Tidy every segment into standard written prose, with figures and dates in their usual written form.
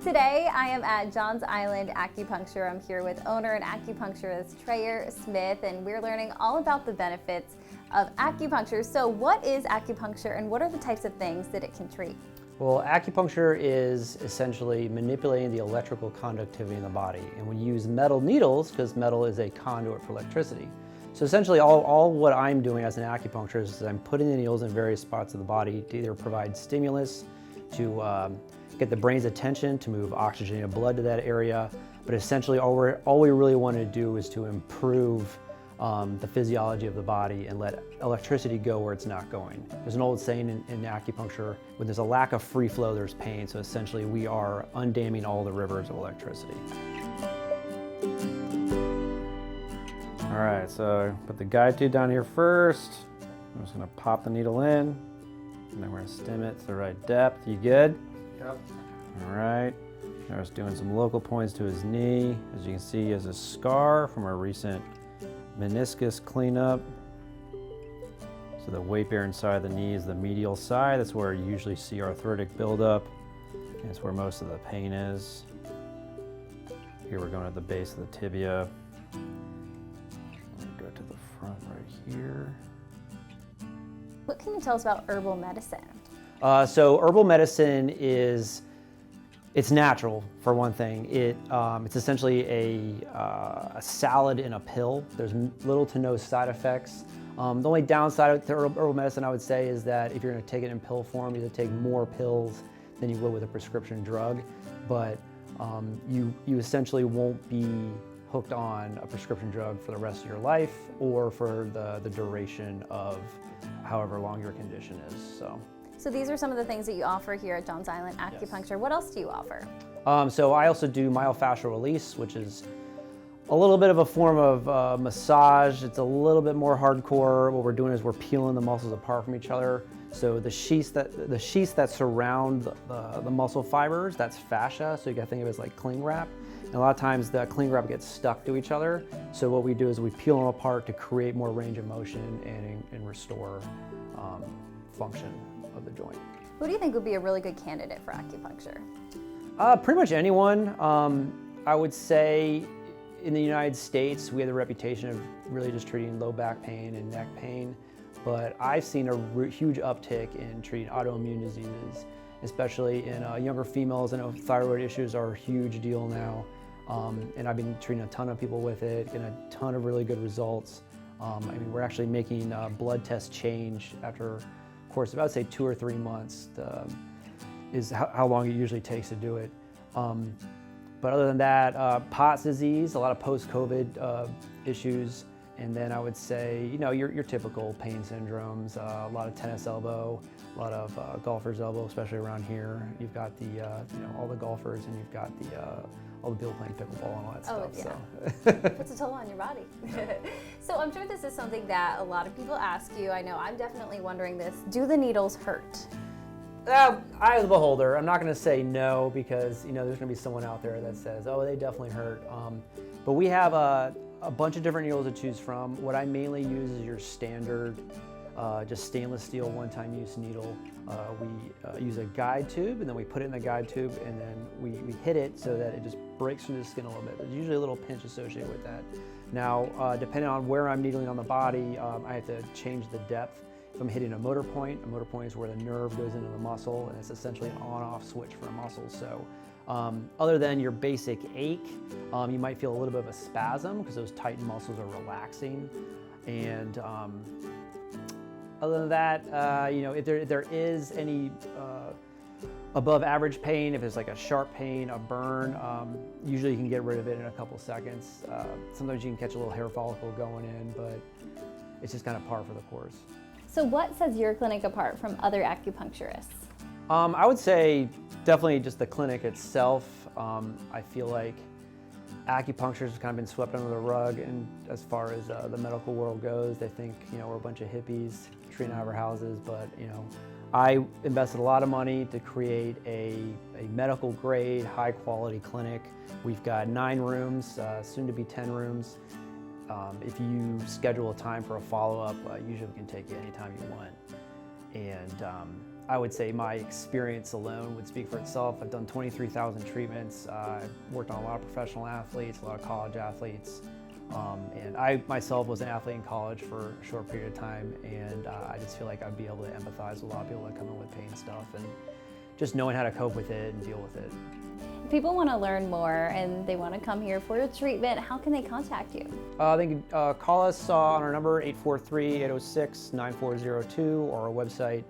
Today I am at Johns Island Acupuncture. I'm here with owner and acupuncturist Treayor Smith, and we're learning all about the benefits of acupuncture. So what is acupuncture and what are the types of things that it can treat? Well, acupuncture is essentially manipulating the electrical conductivity in the body. And we use metal needles because metal is a conduit for electricity. So essentially all what I'm doing as an acupuncturist is I'm putting the needles in various spots of the body to either provide stimulus, to get the brain's attention, to move oxygenated blood to that area. But essentially all we really want to do is to improve the physiology of the body and let electricity go where it's not going. There's an old saying in acupuncture, when there's a lack of free flow, there's pain. So essentially we are undamming all the rivers of electricity. All right, so put the guide tube down here first. I'm just gonna pop the needle in, and then we're gonna stim it to the right depth. You good? Yep. All right. Now just doing some local points to his knee. As you can see, he has a scar from our recent meniscus cleanup. So the weight bearing side of the knee is the medial side. That's where you usually see arthritic buildup. And it's where most of the pain is. Here we're going at the base of the tibia. Go to the front right here. What can you tell us about herbal medicine? So herbal medicine it's natural for one thing. It's essentially a salad in a pill. There's little to no side effects. The only downside to herbal medicine I would say is that if you're going to take it in pill form, you have to take more pills than you would with a prescription drug. But you essentially won't be hooked on a prescription drug for the rest of your life or for the duration of however long your condition is. So these are some of the things that you offer here at Johns Island Acupuncture. Yes. What else do you offer? So I also do Myofascial Release, which is a little bit of a form of massage. It's a little bit more hardcore. What we're doing is we're peeling the muscles apart from each other. So the sheaths that surround the muscle fibers, that's fascia. So you gotta think of it as like cling wrap. And a lot of times the cling wrap gets stuck to each other. So what we do is we peel them apart to create more range of motion and restore function of the joint. Who do you think would be a really good candidate for acupuncture? Pretty much anyone. I would say in the United States, we have the reputation of really just treating low back pain and neck pain, but I've seen a huge uptick in treating autoimmune diseases, especially in younger females. I know thyroid issues are a huge deal now, and I've been treating a ton of people with it, getting a ton of really good results. I mean, we're actually making blood tests change after course of, I would say 2 or 3 months is how long it usually takes to do it. But other than that, POTS disease, a lot of post-COVID issues, and then I would say, you know, your typical pain syndromes, a lot of tennis elbow, a lot of golfer's elbow, especially around here. You've got the, you know, all the golfers, and you've got all the people playing pickleball and all that stuff. Yeah. So. Puts a toll on your body. So I'm sure this is something that a lot of people ask you. I know I'm definitely wondering this. Do the needles hurt? Eye of the beholder. I'm not going to say no because, you know, there's going to be someone out there that says, oh, they definitely hurt. But we have a bunch of different needles to choose from. What I mainly use is your standard just stainless steel one-time use needle. We use a guide tube, and then we put it in the guide tube, and then we hit it so that it just breaks through the skin a little bit. There's usually a little pinch associated with that. Now, depending on where I'm needling on the body, I have to change the depth. If I'm hitting a motor point is where the nerve goes into the muscle, and it's essentially an on-off switch for a muscle. So other than your basic ache, you might feel a little bit of a spasm because those tightened muscles are relaxing. And other than that, you know, if there is any above average pain, if it's like a sharp pain, a burn, usually you can get rid of it in a couple seconds. Sometimes you can catch a little hair follicle going in, but it's just kind of par for the course. So what sets your clinic apart from other acupuncturists? I would say definitely just the clinic itself. I feel like acupuncture has kind of been swept under the rug, and as far as the medical world goes, they think, you know, we're a bunch of hippies treating out of our houses, but, you know, I invested a lot of money to create a medical grade, high quality clinic. We've got 9 rooms, soon to be 10 rooms. If you schedule a time for a follow-up, usually we can take you anytime you want. And I would say my experience alone would speak for itself. I've done 23,000 treatments. I've worked on a lot of professional athletes, a lot of college athletes. And I myself was an athlete in college for a short period of time, and I just feel like I'd be able to empathize with a lot of people that come in with pain stuff, and just knowing how to cope with it and deal with it. If people want to learn more and they want to come here for a treatment, how can they contact you? They can call us on our number 843-806-9402 or our website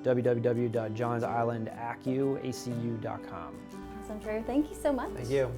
www.johnsislandacupuncture.com. Awesome, Treayor. Thank you so much. Thank you.